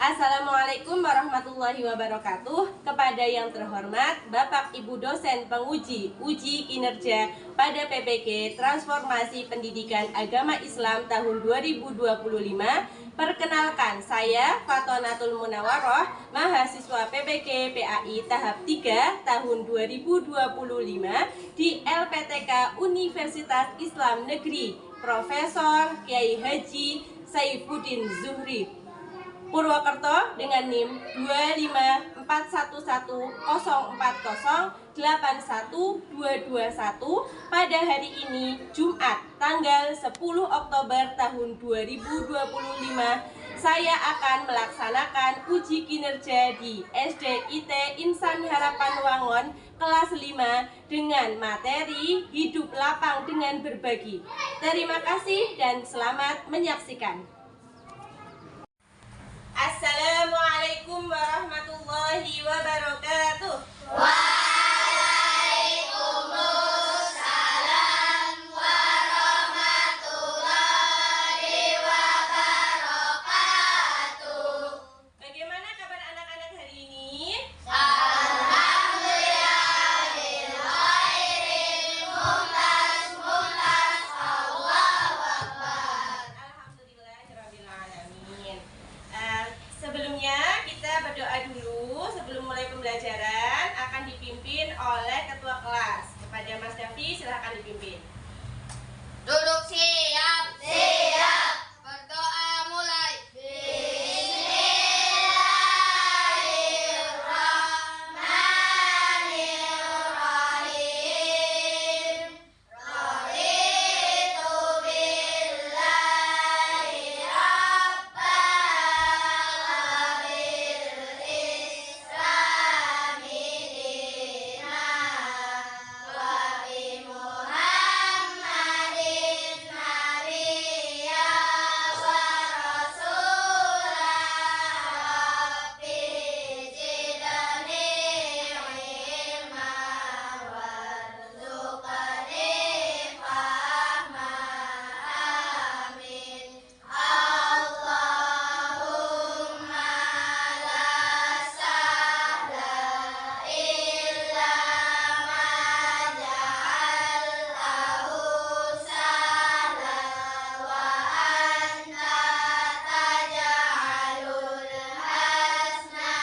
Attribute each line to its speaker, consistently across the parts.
Speaker 1: Assalamualaikum warahmatullahi wabarakatuh. Kepada yang terhormat Bapak Ibu dosen penguji uji kinerja pada PPK Transformasi Pendidikan Agama Islam tahun 2025, perkenalkan saya Fatonatul Munawaroh, mahasiswa PPK PAI tahap 3 tahun 2025 di LPTK Universitas Islam Negeri Profesor Kiai Haji Saifuddin Zuhri Purwokerto dengan NIM 25410408121 pada hari ini Jumat tanggal 10 Oktober tahun 2025. Saya akan melaksanakan uji kinerja di SDIT Insan Harapan Wangon kelas 5 dengan materi hidup lapang dengan berbagi. Terima kasih dan selamat menyaksikan. Assalamualaikum warahmatullahi wabarakatuh.
Speaker 2: Waalaikumsalam warahmatullahi wabarakatuh.
Speaker 1: Bagaimana kabar anak-anak hari ini?
Speaker 2: Alhamdulillahirrahmanirrahim. Mumtaz, Allahu Akbar.
Speaker 1: Alhamdulillahirrahmanirrahim. Sebelumnya kita berdoa dulu sebelum mulai pembelajaran, akan dipimpin oleh ketua kelas. Kepada Mas Davi silahkan dipimpin.
Speaker 2: Duduk siap. Siap. Berdoa mulai. Bismillahirrahmanirrahim. Raditu billahi rabban wa bil islami dinan wa bi Muhammadin nabiyyan wa rasulan rabbi zidni ilman warzuqni fahma amin. Allahumma la sahla illa ma ja'altahu sahla wa anta taj'alul hasna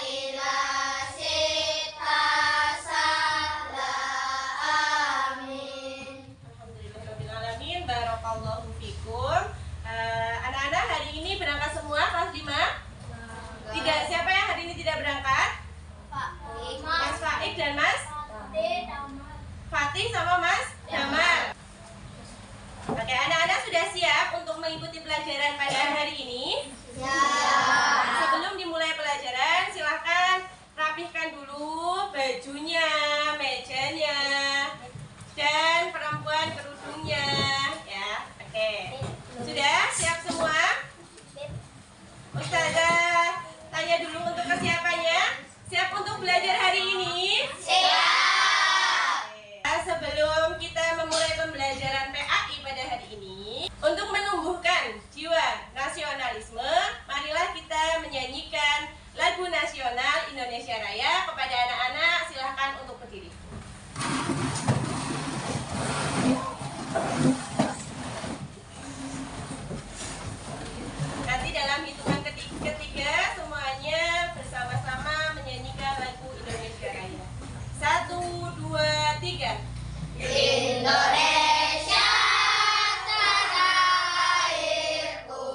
Speaker 2: ila sita sahla amin.
Speaker 1: Alhamdulillahirrahmanirrahim. Barakallahu fikum. Anak-anak hari ini berangkat semua kelas 5? Tidak, siapa yang hari ini tidak berangkat? Mas Faik dan Mas Fatih sama Mas Jamal. Oke, anak-anak sudah siap untuk mengikuti pelajaran pada hari ini? Sebelum dimulai pelajaran, silahkan rapihkan dulu bajunya, mejanya, dan perempuan kerudungnya, ya. Oke, sudah siap semua? Ustazah tanya dulu untuk kesiapannya. Siap untuk belajar hari ini?
Speaker 2: Siap.
Speaker 1: Sebelum kita memulai pembelajaran PAI pada hari ini, untuk menumbuhkan jiwa nasionalisme, marilah kita menyanyikan lagu nasional Indonesia Raya. Kepada anak-anak, silahkan untuk berdiri. Nanti dalam hitungan ketiga semuanya bersama-sama menyanyikan lagu Indonesia Raya. 1, 2, 3.
Speaker 2: Indonesia tanah airku,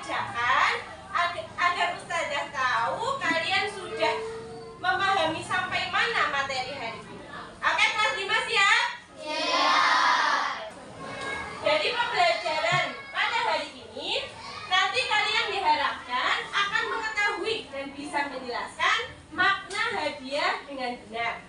Speaker 1: bacakan agar Ustazah tahu kalian sudah memahami sampai mana materi hari ini. Oke, kelas 5 siap? Jadi pembelajaran pada hari ini nanti kalian diharapkan akan mengetahui dan bisa menjelaskan makna hadiah dengan benar.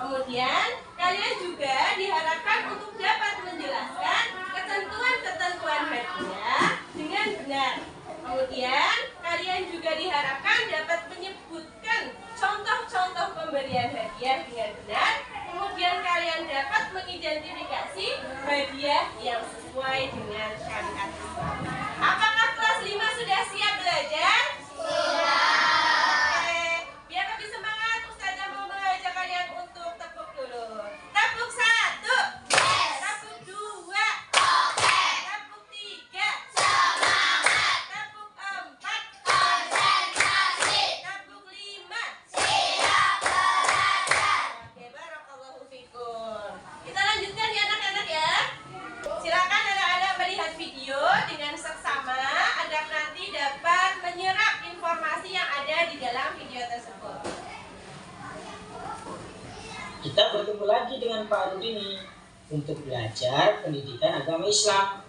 Speaker 1: Kemudian kalian juga diharapkan untuk dapat menjelaskan ketentuan-ketentuan hadiah dengan benar. Kemudian kalian juga diharapkan dapat menyebutkan contoh-contoh pemberian hadiah dengan benar. Kemudian kalian dapat mengidentifikasi hadiah yang sesuai dengan syariat Islam. Apakah kelas 5 sudah siap belajar? Oke, biar lebih semangat Ustazah mau mengajak kalian untuk tepuk dulu. Tepuk 1, tepuk 2, tepuk 3, tepuk 4, tepuk 5. Oke, barakallahu fikum. Kita lanjutkan ya anak-anak ya. Silakan anak-anak melihat video dengan seksama agar nanti dapat menyerap informasi yang ada di dalam video tersebut.
Speaker 3: Kita bertemu lagi dengan Pak Rudini untuk belajar pendidikan agama Islam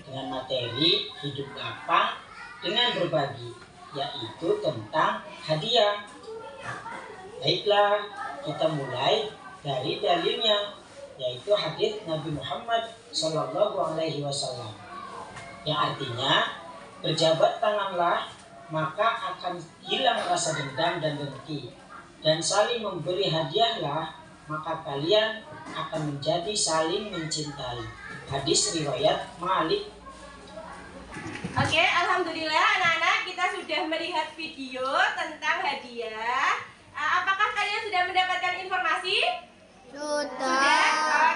Speaker 3: dengan materi hidup lapang dengan berbagi, yaitu tentang hadiah. Baiklah, kita mulai dari dalilnya, yaitu hadis Nabi Muhammad SAW, yang artinya berjabat tanganlah maka akan hilang rasa dendam dan dengki, dan saling memberi hadiahlah maka kalian akan menjadi saling mencintai. Hadis riwayat Malik.
Speaker 1: Oke, alhamdulillah anak-anak kita sudah melihat video tentang hadiah. Apakah kalian sudah mendapatkan informasi? Sudah?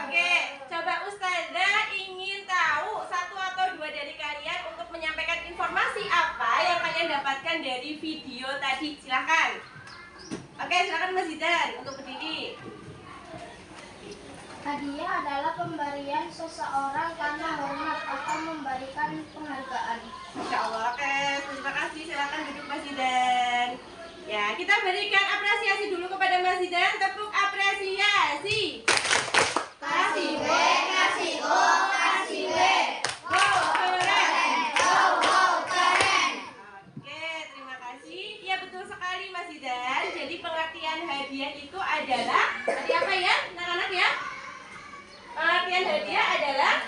Speaker 1: Oke, coba Ustazah ingin tahu satu atau dua dari kalian untuk menyampaikan informasi apa yang kalian dapatkan dari video tadi. Silahkan. Oke, silakan Mas Zidan untuk berdiri.
Speaker 2: Hadiah adalah pemberian seseorang karena hormat atau memberikan penghargaan.
Speaker 1: Insya Allah. Oke, terima kasih. Silakan duduk Mas Zidan. Ya, kita berikan apresiasi dulu kepada Mas Zidan. Tepuk apresiasi.
Speaker 2: Kasih B, kasih O, kasih B.
Speaker 1: Wow, keren.
Speaker 2: Keren.
Speaker 1: Oke, terima kasih. Ya, betul sekali Mas Zidan. Jadi pengertian hadiah itu adalah tadi apa ya, anak-anak ya? Pengertian hadiah adalah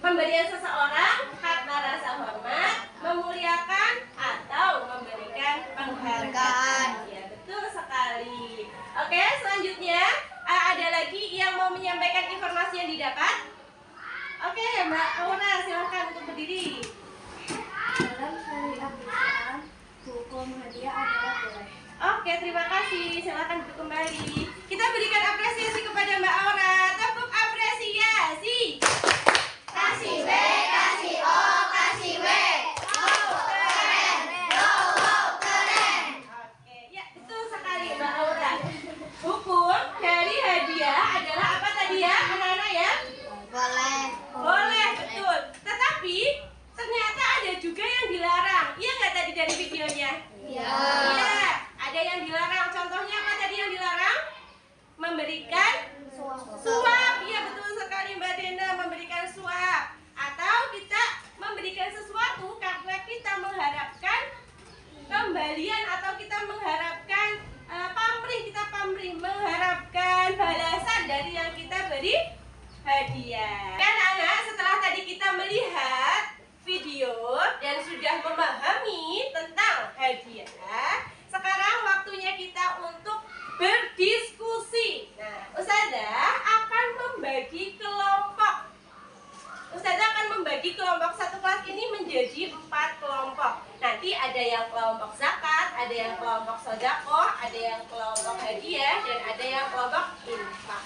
Speaker 1: pemberian seseorang karena rasa hormat, memuliakan atau memberikan penghargaan. Ya, betul sekali. Oke, selanjutnya ada lagi yang mau menyampaikan informasi yang didapat? Oke, Mbak Aura, silakan untuk berdiri.
Speaker 2: Dalam syariat Islam, hukum hadiah adalah boleh.
Speaker 1: Oke, terima kasih. Silakan duduk kembali. Kita berikan apresiasi kepada Mbak Aura. Tepuk apresiasi.
Speaker 2: Kasih B, kasih O, kasih B. Keren. Keren.
Speaker 1: Oke, ya betul sekali Mbak Aura. Hukum dari hadiah adalah apa tadi ya, anak-anak ya?
Speaker 2: Boleh.
Speaker 1: Boleh, betul. Tetapi ternyata ada juga yang dilarang. Iya nggak tadi dari videonya?
Speaker 2: Iya.
Speaker 1: Iya, ada yang dilarang. Contohnya apa tadi yang dilarang? Memberikan suap. Iya betul sekali Mbak Dena, memberikan suap. Atau kita memberikan sesuatu karena kita mengharapkan kembalian atau kita mengharapkan pamrih, mengharapkan balasan dari yang kita beri hadiah. Kan anak, setelah tadi kita melihat video dan sudah memahami tentang hadiah, sekarang waktunya kita untuk berdiskusi. Nah, Ustazah akan membagi kelompok. Ustazah akan membagi kelompok satu kelas ini menjadi 4 kelompok. Nanti ada yang kelompok zakat, ada yang kelompok sedekah, ada yang kelompok hadiah, dan ada yang kelompok infak.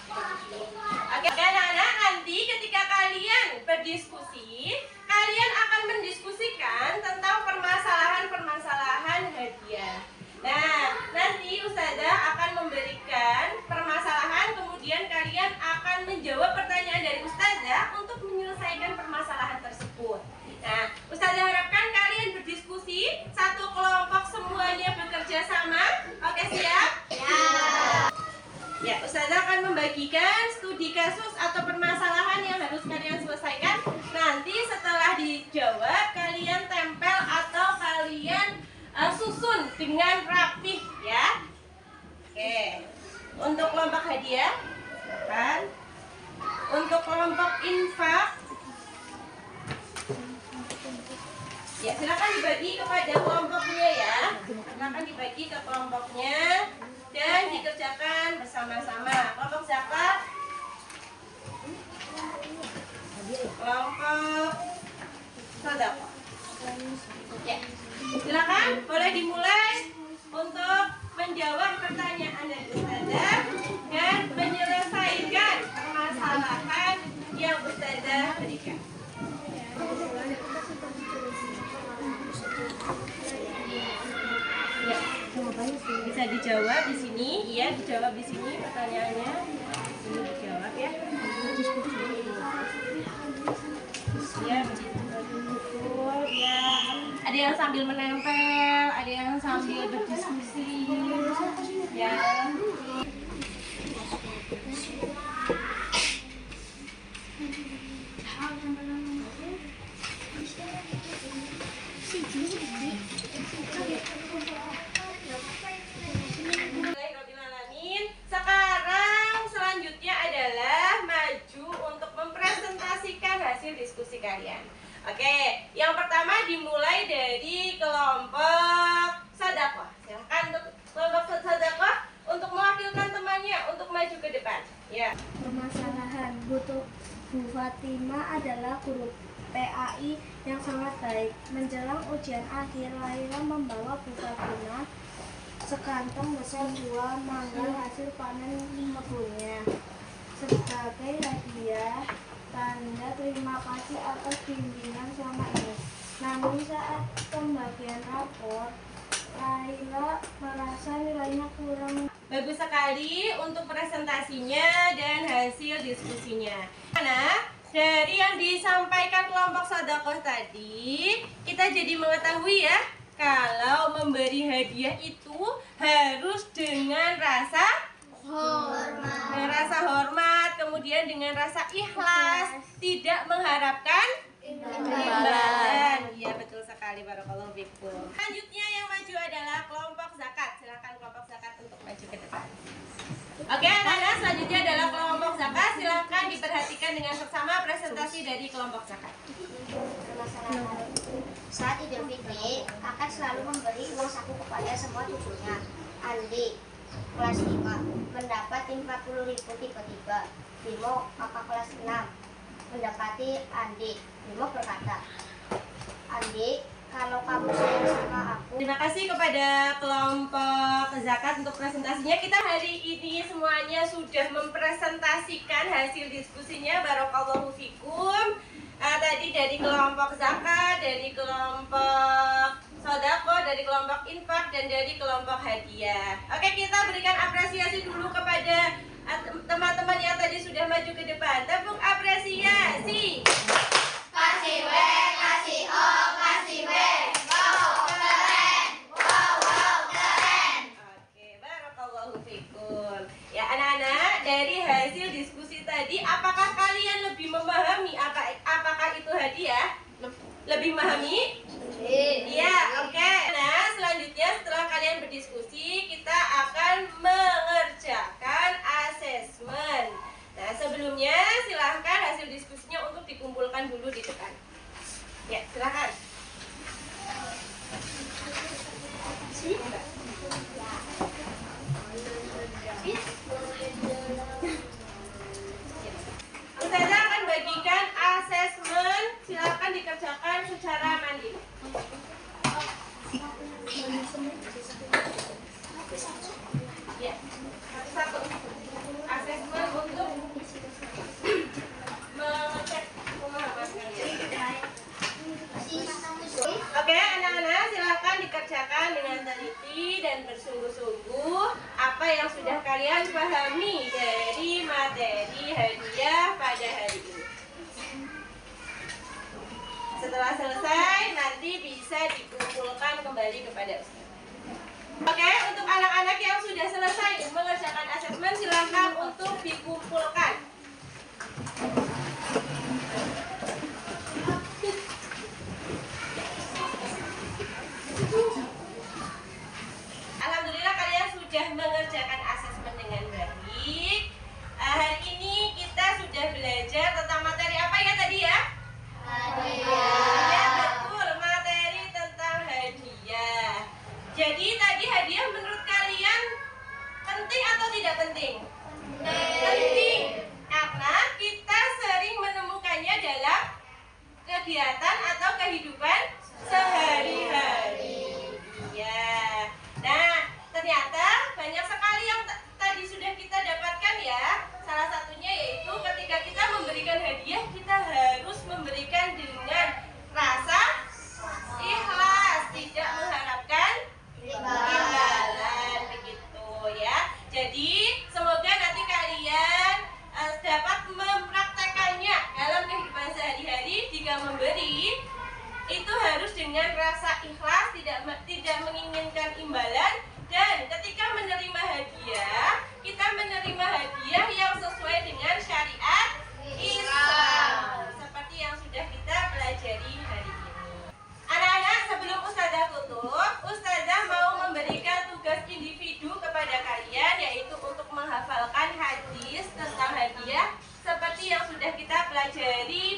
Speaker 1: Oke, anak-anak, nanti ketika kalian berdiskusi, kalian akan mendiskusikan tentang permasalahan-permasalahan hadiah. Nah, nanti Ustazah akan memberikan permasalahan, kemudian kalian akan menjawab pertanyaan dari Ustazah untuk menyelesaikan permasalahan tersebut. Nah, dengan rapih ya. Oke. Untuk kelompok hadiah, silakan. Untuk kelompok infak, ya silakan dibagi kepada kelompoknya ya. Silakan dibagi ke kelompoknya dan dikerjakan bersama-sama. Kelompok zakat, kelompok sedekah. Ya, silakan boleh dimulai untuk menjawab pertanyaan dari Ustazah dan menyelesaikan permasalahan yang Ustazah berikan. Ya, bisa dijawab di sini, iya dijawab di sini pertanyaannya. Ini dijawab ya. Ya, betul ya. Ada yang sambil menempel, ada yang sambil berdiskusi. Ya. Sekarang selanjutnya adalah maju untuk mempresentasikan hasil diskusi kalian. Oke, yang pertama dimulai dari kelompok sedekah. Silakan untuk kelompok sedekah untuk mewakilkan temannya untuk maju ke depan. Ya.
Speaker 2: Permasalahan Bu Fatimah adalah guru PAI yang sangat baik. Menjelang ujian akhir, Laila membawa Bu Fatimah sekantong besar buah mangga hasil panen kebunnya sebagai hadiah tanda terima kasih atas bimbingan selama ini. Namun saat pembagian rapor, Laila merasa nilainya kurang.
Speaker 1: Bagus sekali untuk presentasinya dan hasil diskusinya. Nah, dari yang disampaikan kelompok sedekah tadi, kita jadi mengetahui ya, kalau memberi hadiah itu harus dengan rasa hormat, kemudian dengan rasa ikhlas, tidak mengharapkan imbalan. Iya betul sekali, barakallahu fikum. Selanjutnya yang maju adalah kelompok zakat. Silakan kelompok zakat untuk maju ke depan. Oke, anak-anak, selanjutnya adalah kelompok zakat. Silakan diperhatikan dengan seksama presentasi dari kelompok zakat.
Speaker 4: Saat Idul Fitri, kakak selalu memberi uang saku kepada semua cucunya. Andi, kelas 5, mendapat 50.000 tiba-tiba. Bimo, kakak kelas 6, mendapati Andi. Bimo berkata, Andi, kalau kamu sayang sama aku.
Speaker 1: Terima kasih kepada kelompok zakat untuk presentasinya. Kita hari ini semuanya sudah mempresentasikan hasil diskusinya. Barakallahu fikum. Tadi dari kelompok zakat, dari kelompok sedekah, dari kelompok infak, dan dari kelompok hadiah. Oke, kita berikan apresiasi dulu kepada teman-teman yang tadi sudah maju ke depan. Tepuk apresiasi.
Speaker 4: Kasih W, kasih O, kasih W. Wow, keren. Wow, keren.
Speaker 1: Oke, barakallahu fikum. Ya anak-anak, dari hasil diskusi tadi, apakah kalian lebih memahami apakah itu hadiah? Lebih memahami? Iya, oke. Nah, selanjutnya setelah kalian berdiskusi, kita akan mengerjakan asesmen. Nah, sebelumnya silahkan hasil diskusinya untuk dikumpulkan dulu di depan. Ya, silahkan. Ustazah akan bagikan asesmen, silakan dikerjakan secara mandiri. Ya, satu-satu. Asesmen untuk mengecek pemahaman kalian. Oke, anak-anak silakan dikerjakan dengan teliti dan bersungguh-sungguh apa yang sudah kalian pahami dari materi hadiah pada hari ini. Setelah selesai, nanti bisa dikumpulkan kembali kepada Ustaz. Oke, untuk anak-anak yang sudah selesai mengerjakan asesmen, silakan untuk dikumpulkan. dengan rasa ikhlas, tidak menginginkan imbalan, dan ketika menerima hadiah, kita menerima hadiah yang sesuai dengan syariat Islam, seperti yang sudah kita pelajari hari ini. Anak-anak, sebelum Ustazah tutup, Ustazah mau memberikan tugas individu kepada kalian, yaitu untuk menghafalkan hadis tentang hadiah seperti yang sudah kita pelajari